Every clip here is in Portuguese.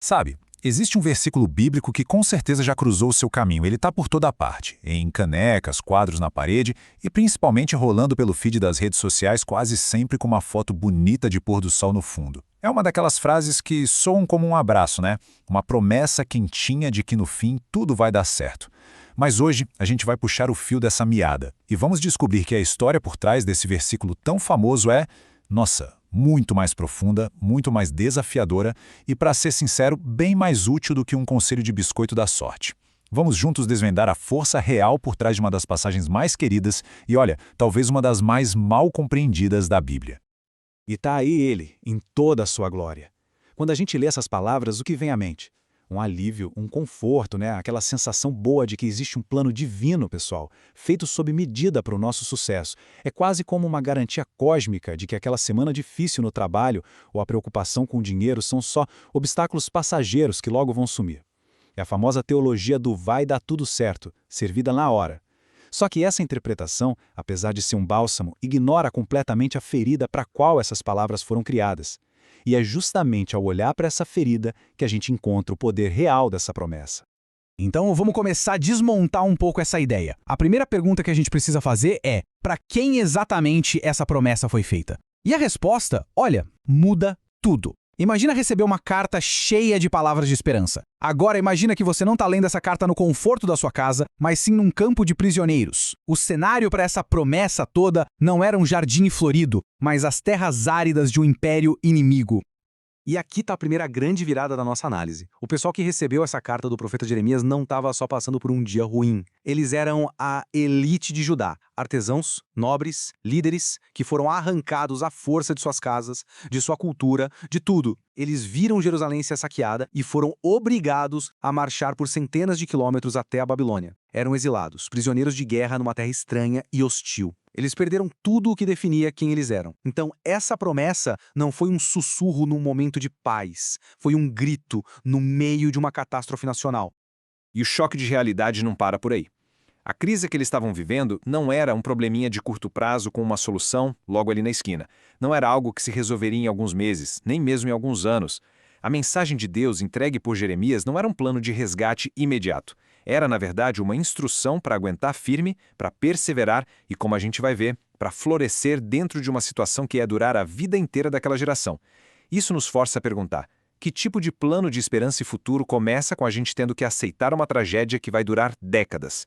Sabe, existe um versículo bíblico que com certeza já cruzou o seu caminho. Ele está por toda parte, em canecas, quadros na parede e principalmente rolando pelo feed das redes sociais quase sempre com uma foto bonita de pôr do sol no fundo. É uma daquelas frases que soam como um abraço, né? Uma promessa quentinha de que no fim tudo vai dar certo. Mas hoje a gente vai puxar o fio dessa meada e vamos descobrir que a história por trás desse versículo tão famoso é, nossa, muito mais profunda, muito mais desafiadora e, para ser sincero, bem mais útil do que um conselho de biscoito da sorte. Vamos juntos desvendar a força real por trás de uma das passagens mais queridas e, olha, talvez uma das mais mal compreendidas da Bíblia. E tá aí ele, em toda a sua glória. Quando a gente lê essas palavras, o que vem à mente? Um alívio, um conforto, né? Aquela sensação boa de que existe um plano divino, pessoal, feito sob medida para o nosso sucesso. É quase como uma garantia cósmica de que aquela semana difícil no trabalho ou a preocupação com o dinheiro são só obstáculos passageiros que logo vão sumir. É a famosa teologia do vai dar tudo certo, servida na hora. Só que essa interpretação, apesar de ser um bálsamo, ignora completamente a ferida para a qual essas palavras foram criadas. E é justamente ao olhar para essa ferida que a gente encontra o poder real dessa promessa. Então vamos começar a desmontar um pouco essa ideia. A primeira pergunta que a gente precisa fazer é: para quem exatamente essa promessa foi feita? E a resposta, olha, muda tudo. Imagina receber uma carta cheia de palavras de esperança. Agora imagina que você não está lendo essa carta no conforto da sua casa, mas sim num campo de prisioneiros. O cenário para essa promessa toda não era um jardim florido, mas as terras áridas de um império inimigo. E aqui está a primeira grande virada da nossa análise. O pessoal que recebeu essa carta do profeta Jeremias não estava só passando por um dia ruim. Eles eram a elite de Judá, artesãos, nobres, líderes, que foram arrancados à força de suas casas, de sua cultura, de tudo. Eles viram Jerusalém ser saqueada e foram obrigados a marchar por centenas de quilômetros até a Babilônia. Eram exilados, prisioneiros de guerra numa terra estranha e hostil. Eles perderam tudo o que definia quem eles eram. Então, essa promessa não foi um sussurro num momento de paz. Foi um grito no meio de uma catástrofe nacional. E o choque de realidade não para por aí. A crise que eles estavam vivendo não era um probleminha de curto prazo com uma solução logo ali na esquina. Não era algo que se resolveria em alguns meses, nem mesmo em alguns anos. A mensagem de Deus entregue por Jeremias não era um plano de resgate imediato. Era, na verdade, uma instrução para aguentar firme, para perseverar e, como a gente vai ver, para florescer dentro de uma situação que ia durar a vida inteira daquela geração. Isso nos força a perguntar: que tipo de plano de esperança e futuro começa com a gente tendo que aceitar uma tragédia que vai durar décadas?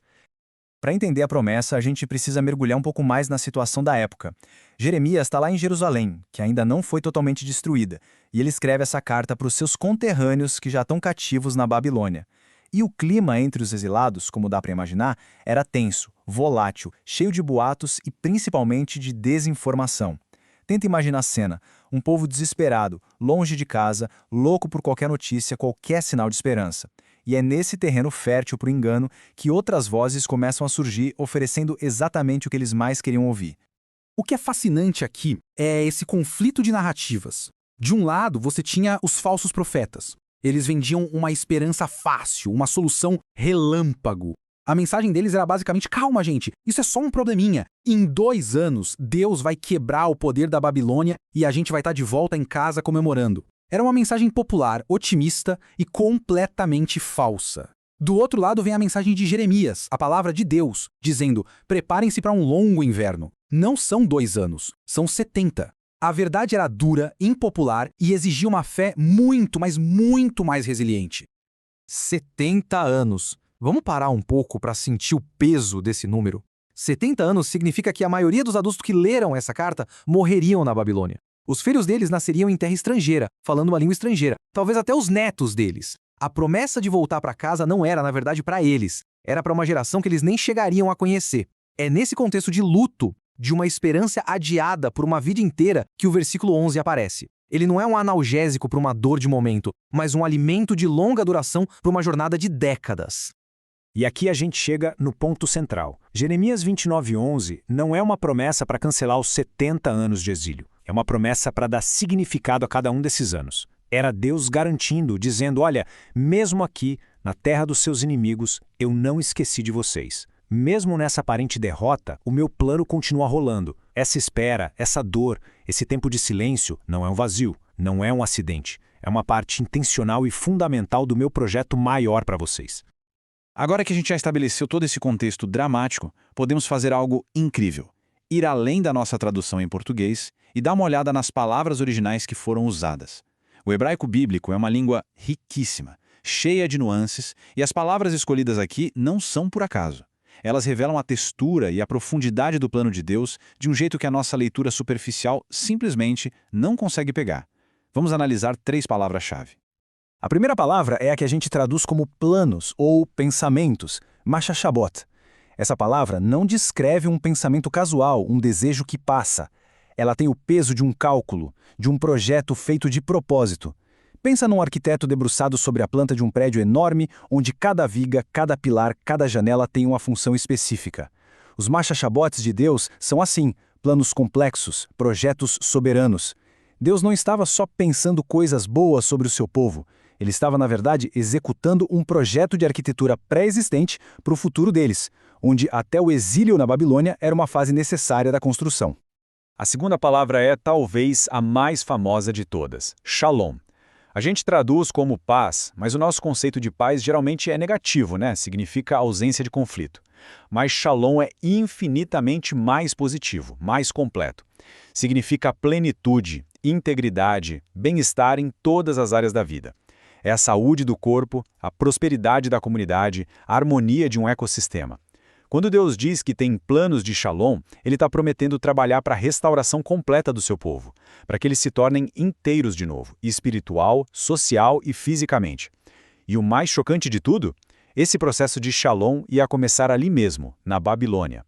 Para entender a promessa, a gente precisa mergulhar um pouco mais na situação da época. Jeremias está lá em Jerusalém, que ainda não foi totalmente destruída, e ele escreve essa carta para os seus conterrâneos que já estão cativos na Babilônia. E o clima entre os exilados, como dá para imaginar, era tenso, volátil, cheio de boatos e principalmente de desinformação. Tenta imaginar a cena: um povo desesperado, longe de casa, louco por qualquer notícia, qualquer sinal de esperança. E é nesse terreno fértil para o engano que outras vozes começam a surgir, oferecendo exatamente o que eles mais queriam ouvir. O que é fascinante aqui é esse conflito de narrativas. De um lado, você tinha os falsos profetas. Eles vendiam uma esperança fácil, uma solução relâmpago. A mensagem deles era basicamente: calma, gente, isso é só um probleminha. Em 2 anos, Deus vai quebrar o poder da Babilônia e a gente vai estar de volta em casa comemorando. Era uma mensagem popular, otimista e completamente falsa. Do outro lado vem a mensagem de Jeremias, a palavra de Deus, dizendo: preparem-se para um longo inverno. Não são 2 anos, são 70. A verdade era dura, impopular e exigia uma fé muito, mas muito mais resiliente. 70 anos. Vamos parar um pouco para sentir o peso desse número? 70 anos significa que a maioria dos adultos que leram essa carta morreriam na Babilônia. Os filhos deles nasceriam em terra estrangeira, falando uma língua estrangeira, talvez até os netos deles. A promessa de voltar para casa não era, na verdade, para eles. Era para uma geração que eles nem chegariam a conhecer. É nesse contexto de luto, de uma esperança adiada por uma vida inteira, que o versículo 11 aparece. Ele não é um analgésico para uma dor de momento, mas um alimento de longa duração para uma jornada de décadas. E aqui a gente chega no ponto central. Jeremias 29:11 não é uma promessa para cancelar os 70 anos de exílio. É uma promessa para dar significado a cada um desses anos. Era Deus garantindo, dizendo: olha, mesmo aqui, na terra dos seus inimigos, eu não esqueci de vocês. Mesmo nessa aparente derrota, o meu plano continua rolando. Essa espera, essa dor, esse tempo de silêncio não é um vazio, não é um acidente. É uma parte intencional e fundamental do meu projeto maior para vocês. Agora que a gente já estabeleceu todo esse contexto dramático, podemos fazer algo incrível. Ir além da nossa tradução em português e dar uma olhada nas palavras originais que foram usadas. O hebraico bíblico é uma língua riquíssima, cheia de nuances, e as palavras escolhidas aqui não são por acaso. Elas revelam a textura e a profundidade do plano de Deus de um jeito que a nossa leitura superficial simplesmente não consegue pegar. Vamos analisar 3 palavras-chave. A primeira palavra é a que a gente traduz como planos ou pensamentos, machashabot. Essa palavra não descreve um pensamento casual, um desejo que passa. Ela tem o peso de um cálculo, de um projeto feito de propósito. Pensa num arquiteto debruçado sobre a planta de um prédio enorme, onde cada viga, cada pilar, cada janela tem uma função específica. Os machashabotes de Deus são assim, planos complexos, projetos soberanos. Deus não estava só pensando coisas boas sobre o seu povo. Ele estava, na verdade, executando um projeto de arquitetura pré-existente para o futuro deles, onde até o exílio na Babilônia era uma fase necessária da construção. A segunda palavra é talvez a mais famosa de todas, shalom. A gente traduz como paz, mas o nosso conceito de paz geralmente é negativo, né? Significa ausência de conflito. Mas shalom é infinitamente mais positivo, mais completo. Significa plenitude, integridade, bem-estar em todas as áreas da vida. É a saúde do corpo, a prosperidade da comunidade, a harmonia de um ecossistema. Quando Deus diz que tem planos de shalom, Ele está prometendo trabalhar para a restauração completa do seu povo, para que eles se tornem inteiros de novo, espiritual, social e fisicamente. E o mais chocante de tudo? Esse processo de shalom ia começar ali mesmo, na Babilônia.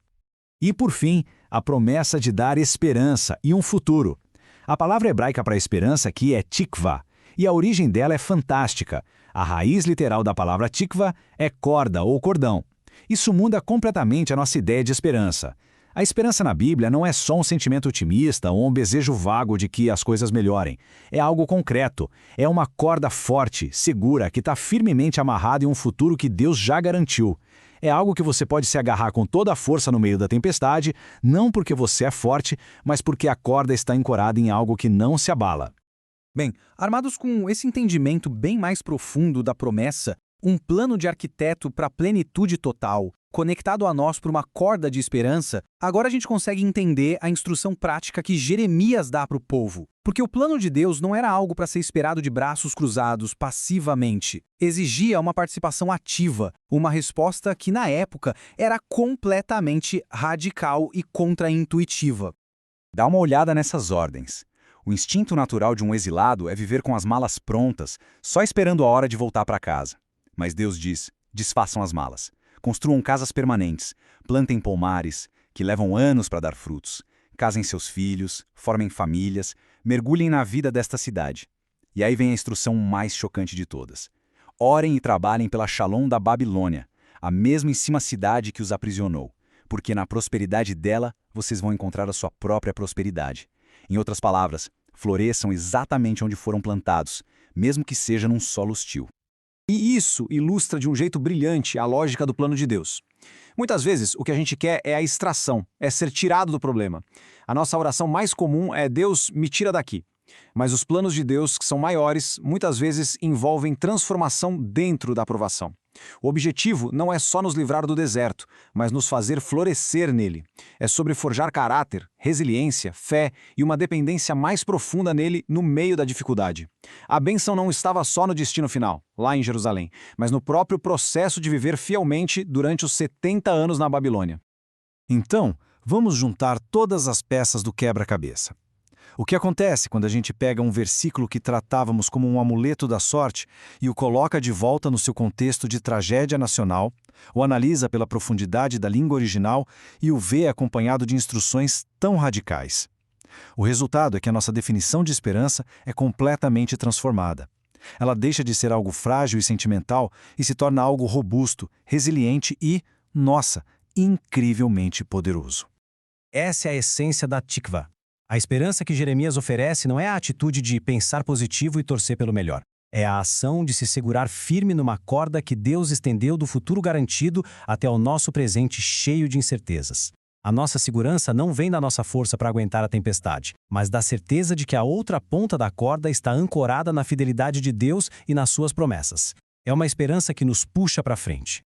E, por fim, a promessa de dar esperança e um futuro. A palavra hebraica para esperança aqui é tikva, e a origem dela é fantástica. A raiz literal da palavra tikva é corda ou cordão. Isso muda completamente a nossa ideia de esperança. A esperança na Bíblia não é só um sentimento otimista ou um desejo vago de que as coisas melhorem. É algo concreto. É uma corda forte, segura, que está firmemente amarrada em um futuro que Deus já garantiu. É algo que você pode se agarrar com toda a força no meio da tempestade, não porque você é forte, mas porque a corda está ancorada em algo que não se abala. Bem, armados com esse entendimento bem mais profundo da promessa, um plano de arquiteto para a plenitude total, conectado a nós por uma corda de esperança, agora a gente consegue entender a instrução prática que Jeremias dá para o povo. Porque o plano de Deus não era algo para ser esperado de braços cruzados, passivamente. Exigia uma participação ativa, uma resposta que, na época, era completamente radical e contraintuitiva. Dá uma olhada nessas ordens. O instinto natural de um exilado é viver com as malas prontas, só esperando a hora de voltar para casa. Mas Deus diz, desfaçam as malas. Construam casas permanentes, plantem pomares, que levam anos para dar frutos. Casem seus filhos, formem famílias, mergulhem na vida desta cidade. E aí vem a instrução mais chocante de todas. Orem e trabalhem pela Shalom da Babilônia, a mesmíssima cidade que os aprisionou, porque na prosperidade dela vocês vão encontrar a sua própria prosperidade. Em outras palavras, floresçam exatamente onde foram plantados, mesmo que seja num solo hostil. E isso ilustra de um jeito brilhante a lógica do plano de Deus. Muitas vezes, o que a gente quer é a extração, é ser tirado do problema. A nossa oração mais comum é Deus, me tira daqui. Mas os planos de Deus, que são maiores, muitas vezes envolvem transformação dentro da aprovação. O objetivo não é só nos livrar do deserto, mas nos fazer florescer nele. É sobre forjar caráter, resiliência, fé e uma dependência mais profunda nele no meio da dificuldade. A bênção não estava só no destino final, lá em Jerusalém, mas no próprio processo de viver fielmente durante os 70 anos na Babilônia. Então, vamos juntar todas as peças do quebra-cabeça. O que acontece quando a gente pega um versículo que tratávamos como um amuleto da sorte e o coloca de volta no seu contexto de tragédia nacional, o analisa pela profundidade da língua original e o vê acompanhado de instruções tão radicais? O resultado é que a nossa definição de esperança é completamente transformada. Ela deixa de ser algo frágil e sentimental e se torna algo robusto, resiliente e, nossa, incrivelmente poderoso. Essa é a essência da tikva. A esperança que Jeremias oferece não é a atitude de pensar positivo e torcer pelo melhor. É a ação de se segurar firme numa corda que Deus estendeu do futuro garantido até o nosso presente cheio de incertezas. A nossa segurança não vem da nossa força para aguentar a tempestade, mas da certeza de que a outra ponta da corda está ancorada na fidelidade de Deus e nas suas promessas. É uma esperança que nos puxa para frente.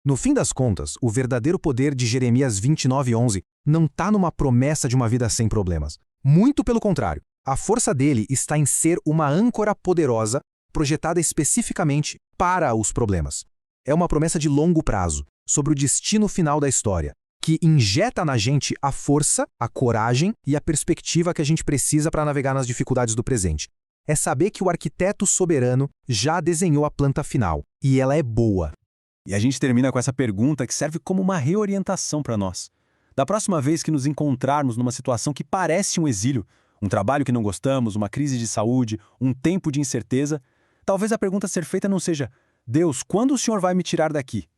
No fim das contas, o verdadeiro poder de Jeremias 29:11 não está numa promessa de uma vida sem problemas. Muito pelo contrário, a força dele está em ser uma âncora poderosa, projetada especificamente para os problemas. É uma promessa de longo prazo, sobre o destino final da história, que injeta na gente a força, a coragem e a perspectiva que a gente precisa para navegar nas dificuldades do presente. É saber que o arquiteto soberano já desenhou a planta final, e ela é boa. E a gente termina com essa pergunta que serve como uma reorientação para nós. Da próxima vez que nos encontrarmos numa situação que parece um exílio, um trabalho que não gostamos, uma crise de saúde, um tempo de incerteza, talvez a pergunta a ser feita não seja: Deus, quando o Senhor vai me tirar daqui?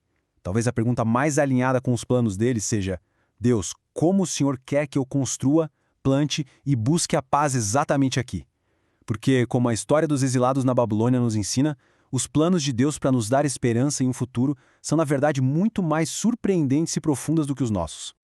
Talvez a pergunta mais alinhada com os planos dele seja: Deus, como o Senhor quer que eu construa, plante e busque a paz exatamente aqui? Porque, como a história dos exilados na Babilônia nos ensina, os planos de Deus para nos dar esperança em um futuro são, na verdade, muito mais surpreendentes e profundas do que os nossos.